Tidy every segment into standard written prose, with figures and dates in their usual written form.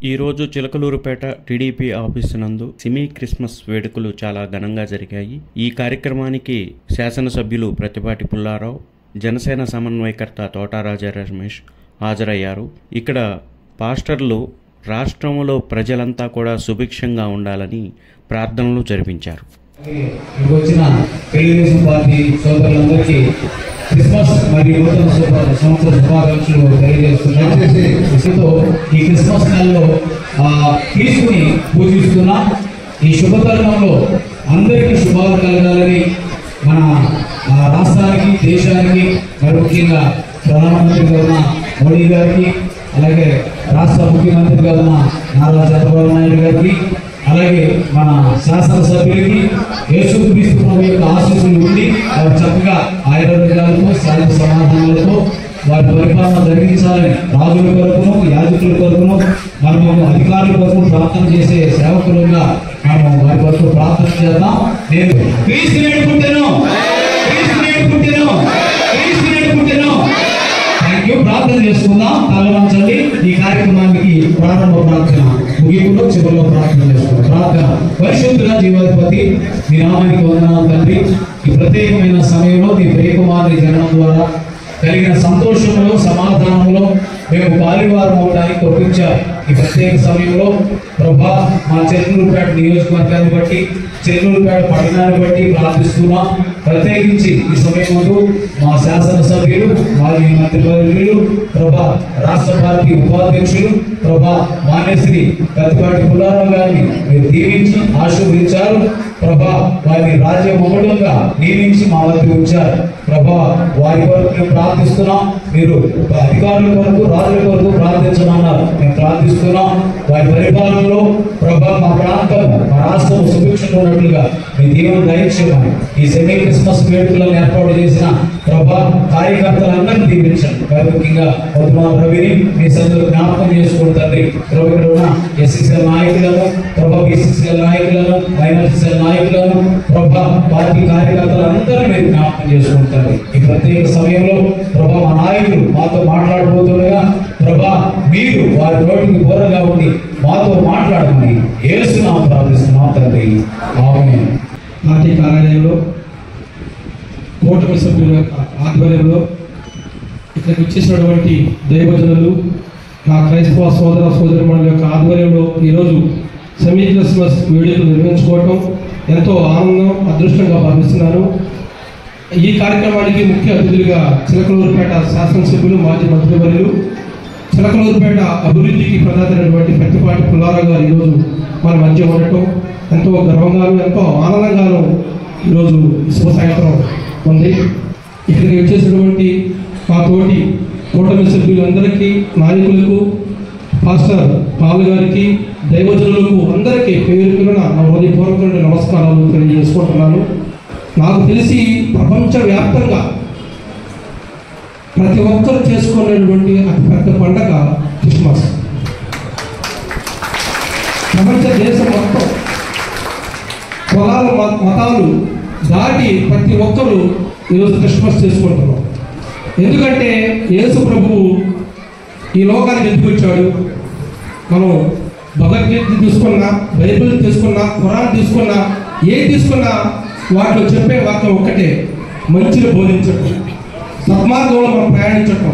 ఈరోజు Chilakaluripet TDP office నందు Simi Christmas వేడుకలు చాలా ఘనంగా జరిగాయి. ఈ కార్యక్రమానికి శాసనసభ్యులు ప్రతిపాటి పుల్లారావు, జనసేన సమన్వయకర్త తోట రాజా రమేష్ హాజరయ్యారు. ఇక్కడ పాస్టర్లు రాష్ట్రంలో ప్రజలంతా కూడా సుభిక్షంగా ఉండాలని ప్రార్థనలు జరిపించారు. క్రిస్మస్ మరియు నూతన సంవత్సర శుభాకాంక్షలు తెలియజేస్తున్నాం. ఈ క్రిస్మస్ నెలలో తీసుకుని పూజిస్తున్నాం. ఈ శుభతరుణంలో అందరికీ శుభాలు కలగాలని మన రాష్ట్రానికి, దేశానికి, మరి ముఖ్యంగా ప్రధానమంత్రిగా ఉన్న మోడీ గారికి, అలాగే రాష్ట్ర ముఖ్యమంత్రిగా ఉన్న నారా చంద్రబాబు నాయుడు గారికి, అలాగే మన శాసనసభ్యులకి యేసుక్రీస్తు ప్రభు యొక్క ఆశీస్సులు ఉండి వారు చక్కగా ఆయుర్వేదాలతో, శాంతి సమాధానాలతో వారి పరిపాలన జరిగించాలని రాజుల కొరకును, యాజకుల కొరకును, మనము అధికారుల కొరకు ప్రార్థన చేసే సేవకులుగా మనము వారి కొరకు ప్రార్థన చేద్దాం. నేను క్రీస్తు నేర్పుకుంటాను. ప్రార్థన చేసుకుందాం. తలవంచండి. ఈ కార్యక్రమానికి ప్రారంభ ప్రార్థన ముగింపులో చివరిలో ప్రార్థన చేసుకుందాం. ప్రార్థన. పరిశుద్ధుల జీవాధిపతి, మీ నామానికి వందనాలు తండ్రి. ఈ ప్రత్యేకమైన సమయంలో నీ ప్రియకుమారుని జననం ద్వారా కలిగిన సంతోషంలో, సమాధానంలో మేము పాలివారం అవడానికి ఒప్పించారు. ఈ ప్రత్యేక సమయంలో ప్రభా, మా చెన్నూరుపేట నియోజకవర్గాన్ని బట్టి, చెన్నూరుపేట పట్టణాన్ని బట్టి ప్రార్థిస్తున్నాం. ప్రత్యేకించి ఈ సమయంలో మా శాసనసభ్యులు, మాజీ మంత్రివర్యులు, ప్రభా రాష్ట్ర పార్టీ ఉపాధ్యక్షులు ప్రభా మాన్యశ్రీ ప్రతిపాటి పుల్లారావు గారిని మీరు దీవించి ఆశీర్వదించారు. ప్రభా వారిని రాజ్య మగుడుగా నియమించి మా వద్ద ఉంచారు. ప్రభా వారి కొరకు మేము ప్రార్థిస్తున్నాం. మీరు అధికారుల కొరకు, రాజుల కొరకు ప్రార్థించమన్నారు. మేము ప్రార్థిస్తున్నాం. వారి పరిపాలనలో ప్రభా మా ప్రాంతం, మా రాష్ట్రం సుభిక్షంగా ఉన్నట్లుగా మీ దీవెన దయచేయమని ఈ సెమీ క్రిస్మస్ వేడుకలను ఏర్పాటు చేసిన ప్రభా కార్యకర్తలందరినీ దీవించండి. ముఖ్యంగా రవిని మీ సందులో జ్ఞాపకం చేసుకుంటుంది. ఎస్సీసీఎల్ నాయకులను, ప్రభా బీసీసీఎల్ నాయకులను, మైనార్టీసీఎల్ నాయకులను, ప్రభా పార్టీ కార్యకర్తలందరూ మీరు జ్ఞాపకం చేసుకుంటారు. ఈ ప్రత్యేక సమయంలో ప్రభా మా నాయకులు మాతో మాట్లాడబోతుండగా ప్రభా మీరు వారి నోటికి బోరగా ఉండి మాతో మాట్లాడమని యేసునామమున ప్రార్థిస్తున్నాం తండ్రి. ఆమేన్. పార్టీ కార్యాలయంలో కూటమి సభ్యుల ఆధ్వర్యంలో ఇక్కడికి వచ్చేసినటువంటి దైవజనులు, నా క్రైస్తవ సోదర సోదరిమణుల యొక్క ఆధ్వర్యంలో ఈరోజు సెమీ క్రిస్మస్ వేడుకలు నిర్వహించుకోవటం ఎంతో ఆనందం, అదృష్టంగా భావిస్తున్నాను. ఈ కార్యక్రమానికి ముఖ్య అతిథులుగా చిలకలూరుపేట శాసనసభ్యులు, మాజీ మంత్రివర్యులు, చిలకలూరుపేట అభివృద్ధికి ప్రధానమైనటువంటి ప్రతిపాటి పుల్లారావు గారు ఈరోజు మన మధ్య ఉండటం ఎంతో గర్వంగాను, ఎంతో ఆనందంగాను ఈరోజు శుభ సాయంత్రం ఉంది. ఇక్కడికి వచ్చేసినటువంటి మా తోటి కూటమి సభ్యులందరికీ, నాయకులకు, పాస్టర్ పాల్ గారికి, దైవజనులకు అందరికీ పేరు పేరున నా హృదయపూర్వకమైన నమస్కారాలు తెలియజేసుకుంటున్నాను. నాకు తెలిసి ప్రపంచవ్యాప్తంగా ప్రతి ఒక్కరు చేసుకునేటువంటి అతి పెద్ద పండగ క్రిస్మస్. ప్రపంచ దేశం మొత్తం కులాలు, మతాలు దాటి ప్రతి ఒక్కరు ఈరోజు క్రిస్మస్ చేసుకుంటున్నాం. ఎందుకంటే యేసు ప్రభువు ఈ లోకానికి ఎందుకు వచ్చాడు? మనం భగవద్గీత తీసుకున్నా, బైబిల్ తీసుకున్నా, ఖురాన్ తీసుకున్నా, ఏది తీసుకున్నా వాటిలో చెప్పే వాక్యం ఒక్కటే, మంచిని బోధించటం, సన్మార్గంలో మనం ప్రయాణించటం,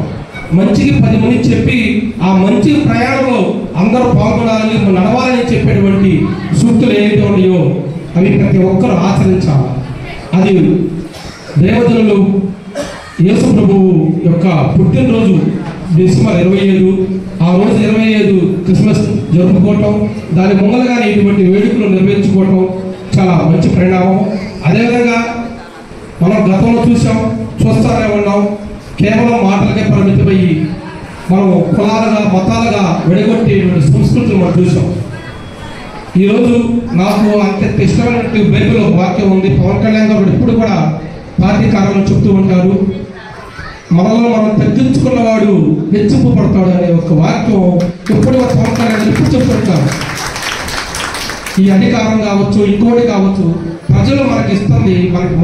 మంచికి 10 మంది చెప్పి ఆ మంచి ప్రయాణంలో అందరూ పాల్గొనాలని, నడవాలని చెప్పేటువంటి సూక్తులు ఏవైతే ఉన్నాయో అవి ప్రతి ఒక్కరూ ఆచరించాలి. అది దేవజనులు యేసు ప్రభువు యొక్క పుట్టినరోజు డిసెంబర్ 25, ఆ రోజు 25 క్రిస్మస్ జరుపుకోవటం, దాని ముంగలుగానే ఇటువంటి వేడుకలు నిర్వహించుకోవటం చాలా మంచి పరిణామం. అదేవిధంగా మనం గతంలో చూస్తానే ఉన్నాం, కేవలం మాటలకే పరిమితమయ్యి మనం కులాలుగా, మతాలుగా విడగొట్టేటువంటి సంస్కృతిని మనం చూసాం. ఈరోజు నాకు అంత ఇష్టమైనటువంటి బైబిల్ వాక్యం ఉంది. పవన్ కళ్యాణ్ గారు ఇప్పుడు కూడా పార్టీ కార్యాలయం చెప్తూ ఉంటారు, మనలో మనం తగ్గించుకున్నవాడు హెచ్చింపబడతాడు అనే ఒక వాక్యం ఎప్పుడు పవన్ కళ్యాణ్ ఎప్పుడు చెప్తుంటారు. ఈ అధికారం కావచ్చు, ఇంకోటి కావచ్చు, ప్రజలు మనకి ఇస్తుంది, మనకి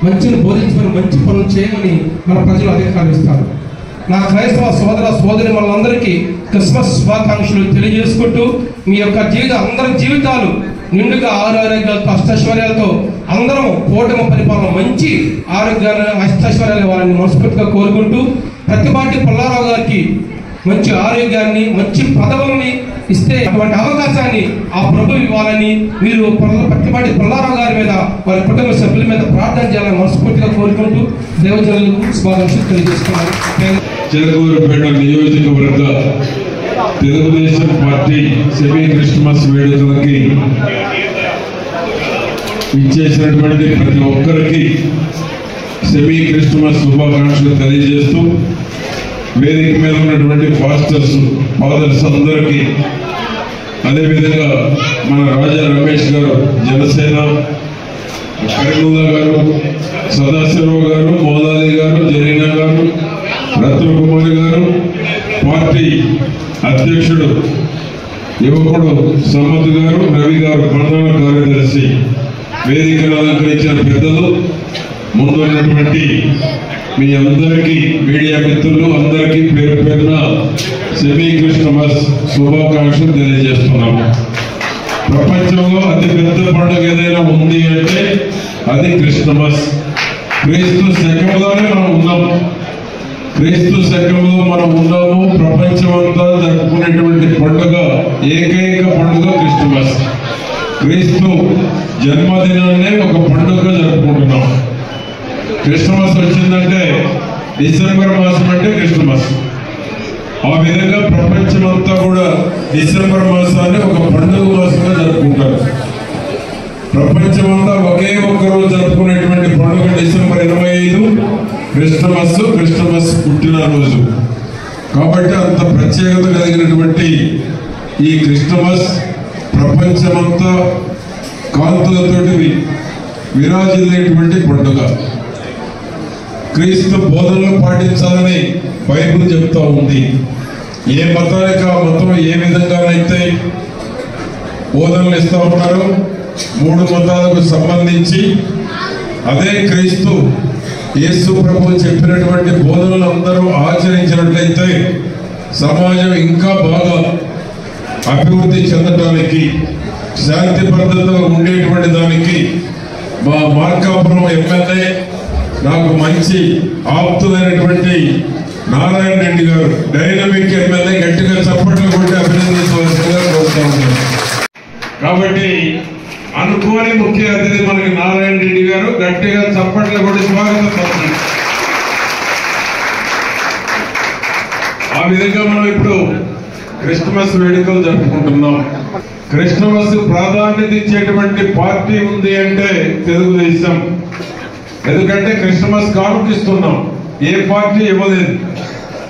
మంచిని బోధించమని, మంచి పనులు చేయమని మన ప్రజలు అధికారం ఇస్తారు. నా క్రైస్తవ సోదర సోదరి మనందరికీ క్రిస్మస్ శుభాకాంక్షలు తెలియజేసుకుంటూ మీ యొక్క అందరి జీవితాలు నిండుగా ఆరోగ్యాలతో అష్టైశ్వర్యాలతో అందరం కూటమి పరిపాలన మంచి ఆరోగ్యాన్ని అష్టైశ్వర్యాలు ఇవ్వాలని మనస్ఫూర్తిగా కోరుకుంటూ ప్రతిపాటి పుల్లారావు గారికి మంచి ఆరోగ్యాన్ని మంచి పదవుల్ని ఇస్తే అటువంటి అవకాశాన్ని ఆ ప్రభు ఇవ్వాలని మీరు ప్రతిపాటి పుల్లారావు గారి మీద వారి కుటుంబ సభ్యుల మీద ప్రార్థన చేయాలని మనస్ఫూర్తిగా కోరుకుంటూ దేవజనులకు శుభాకాంక్షలు తెలియజేస్తున్నాను. చిలకూరుపేట నియోజకవర్గ తెలుగుదేశం పార్టీ సెమీ క్రిస్మస్ వేడుకలకి ఇచ్చేసినటువంటి ప్రతి ఒక్కరికి సెమీ క్రిస్మస్ శుభాకాంక్షలు తెలియజేస్తూ వేదిక మీద ఉన్నటువంటి ఫాదర్స్ అందరికీ, అదేవిధంగా మన రాజా రమేష్ గారు జనసేన, కరీముల్లా గారు, సదాశివరావు గారు, మౌలాలి గారు, జరీనా గారు, రత్నకుమారి గారు, పార్టీ అధ్యక్షుడు యువకుడు సమ్మత్ గారు, రవి గారు ప్రధాన కార్యదర్శి, వేదికను అలంకరించిన పెద్దలు, ముందున్నటువంటి మీ అందరికీ మీడియా మిత్రులు అందరికీ పేరు పేరున సెమీ క్రిస్మస్ శుభాకాంక్షలు తెలియజేస్తున్నాము. ప్రపంచంలో అతి పెద్ద పండుగ ఏదైనా ఉంది అంటే అది క్రిస్మస్. క్రీస్తు శకంలోనే మనం ఉన్నాము. క్రీస్తు శకంలో మనం ఉన్నాము. ప్రపంచమంతా జరుపుకునేటువంటి పండుగ, ఏకైక పండుగ క్రిస్మస్. క్రీస్తు జన్మదినాన్నే ఒక పండుగ జరుపుకుంటున్నాం. క్రిస్మస్ వచ్చిందంటే డిసెంబర్ మాసం అంటే క్రిస్మస్. ఆ విధంగా ప్రపంచమంతా కూడా డిసెంబర్ మాసాన్ని ఒక పండుగ మాసంగా జరుపుకుంటారు. ప్రపంచమంతా ఒకే ఒక్కరోజు జరుపుకునేటువంటి పండుగ డిసెంబర్ 25 క్రిస్మస్ పుట్టినరోజు. కాబట్టి అంత ప్రత్యేకత కలిగినటువంటి ఈ క్రిస్మస్ ప్రపంచమంతా కాంతులతోటి విరాజిల్లేటువంటి పండుగ. క్రీస్తు బోధనలు పాటించాలని బైబిల్ చెప్తా ఉంది. ఏ మతానికి ఆ మతం ఏ విధంగానైతే బోధనలు ఇస్తా ఉన్నారో 3 మతాలకు సంబంధించి అదే క్రీస్తు యేసు ప్రభు చెప్పినటువంటి బోధనలు అందరూ ఆచరించినట్లయితే సమాజం ఇంకా బాగా అభివృద్ధి చెందడానికి, శాంతి భద్రతగా ఉండేటువంటి దానికి మా మార్కాపురం ఎమ్మెల్యే నాకు మంచి ఆప్తులైనటువంటి నారాయణ రెడ్డి గారు, డైనమిక్ ఎమ్మెల్యే, గట్టిగా చప్పట్లు కొట్టి అభినందించవలసిందిగా కోరుతా ఉన్నాను. కాబట్టి అనుకోని ముఖ్య అతిథి మనకి నారాయణ రెడ్డి గారు, గట్టిగా చప్పట్లు కొట్టి స్వాగతం పలుకుతారు. ఆ విధంగా మనం ఇప్పుడు క్రిస్మస్ వేడుకలు జరుపుకుంటున్నాం. క్రిస్మస్ ప్రాధాన్యత ఇచ్చేటువంటి పార్టీ ఉంది అంటే తెలుగుదేశం. ఎందుకంటే క్రిస్మస్ కానుక ఇస్తున్నాం, ఏ పార్టీ ఇవ్వలేదు.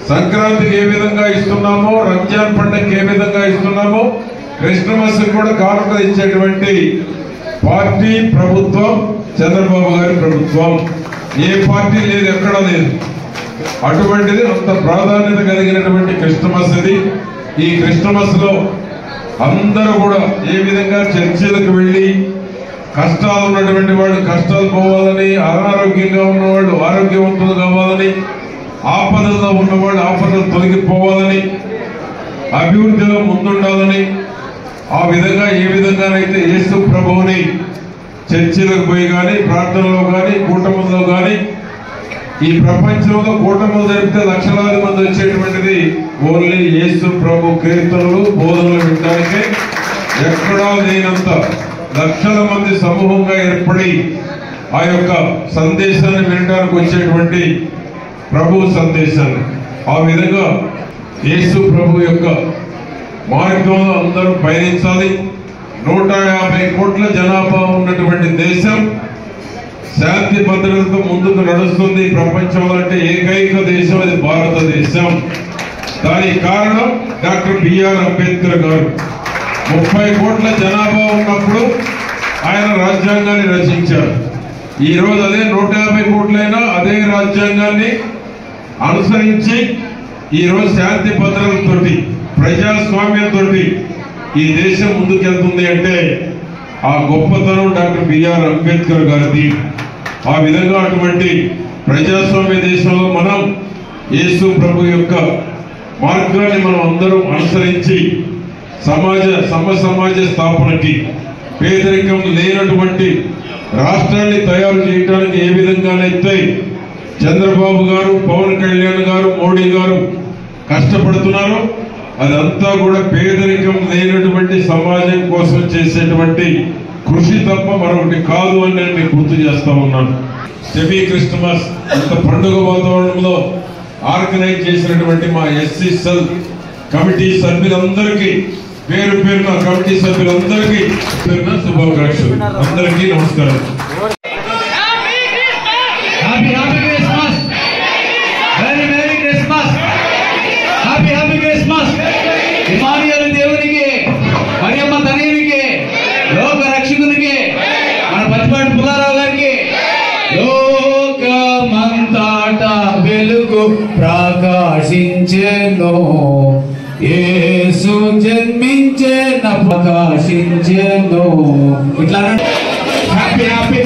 సంక్రాంతికి ఏ విధంగా ఇస్తున్నామో, రంజాన్ పండుగకి ఏ విధంగా ఇస్తున్నామో, క్రిస్మస్ కూడా కానుక ఇచ్చేటువంటి పార్టీ ప్రభుత్వం చంద్రబాబు గారి ప్రభుత్వం. ఏ పార్టీ లేదు, ఎక్కడా లేదు. అటువంటిది అంత ప్రాధాన్యత కలిగినటువంటి క్రిస్మస్ ఇది. ఈ క్రిస్మస్ లో అందరూ కూడా ఏ విధంగా చర్చిలకు వెళ్ళి కష్టాలు ఉన్నటువంటి వాళ్ళు కష్టాలు పోవాలని, అనారోగ్యంగా ఉన్నవాళ్ళు ఆరోగ్యవంతులు కావాలని, ఆపదల్లో ఉన్నవాళ్ళు ఆపదలు తొలగిపోవాలని, అభివృద్ధిలో ముందుండాలని, ఆ విధంగా ఏ విధంగానైతే యేసు ప్రభువుని చర్చిలకు పోయి కానీ, ప్రార్థనలో కానీ, కూటముల్లో కానీ, ఈ ప్రపంచంలో కూటములు జరిపితే లక్షలాది మంది వచ్చేటువంటిది ఓన్లీ యేసు ప్రభు కీర్తనలు బోధనలు వినడానికే. ఎక్కడా లేనంత లక్షల మంది సమూహంగా ఏర్పడి ఆ యొక్క సందేశాన్ని వినడానికి వచ్చేటువంటి ప్రభు సందేశాన్ని, ఆ విధంగా యేసు ప్రభు యొక్క మార్గంలో అందరూ పయనించాలి. 150 కోట్ల జనాభా ఉన్నటువంటి దేశం శాంతి భద్రతతో ముందుకు నడుస్తుంది. ప్రపంచంలో అంటే ఏకైక దేశం అది భారతదేశం. దానికి కారణం డాక్టర్ బిఆర్ అంబేద్కర్ గారు. 30 కోట్ల జనాభా ఉన్నప్పుడు ఆయన రాజ్యాంగాన్ని రచించారు. ఈ రోజు అదే 150 కోట్లైనా అదే రాజ్యాంగాన్ని అనుసరించి ఈ రోజు శాంతి భద్రతతోటి, ప్రజాస్వామ్యంతో ఈ దేశం ముందుకెళ్తుంది అంటే ఆ గొప్పతనం డాక్టర్ బిఆర్ అంబేద్కర్ గారిది. ఆ విధంగా అటువంటి ప్రజాస్వామ్య దేశంలో మనం యేసు ప్రభు యొక్క మార్గాన్ని మనం అందరం అనుసరించి సమాజ స్థాపనకి, పేదరికం లేనటువంటి రాష్ట్రాన్ని తయారు చేయడానికి ఏ విధంగానైతే చంద్రబాబు గారు, పవన్ కళ్యాణ్ గారు, మోడీ గారు కష్టపడుతున్నారో అదంతా కూడా పేదరికం లేనటువంటి సమాజం కోసం చేసేటువంటి కృషి తప్ప మరొకటి కాదు అని నేను మీకు గుర్తు చేస్తా ఉన్నాను. సెమీ క్రిస్మస్ అంత పండుగ వాతావరణంలో ఆర్గనైజ్ చేసినటువంటి మా ఎస్సీ సెల్ కమిటీ సభ్యులందరికీ పేరు పేరున కమిటీ సభ్యులందరికీ పేరున శుభాకాంక్షలు. అందరికీ నమస్కారం. దేవునికి, మరియమ్మ తనయునికి, లోక రక్షకునికి, మన పత్తిపాటి పుల్లారావు గారికి లోకమంతట వెలుగు ప్రకాశించెను, యేసు జన్మించెను ప్రకాశించెను. ఇట్లా హ్యాపీ హ్యాపీ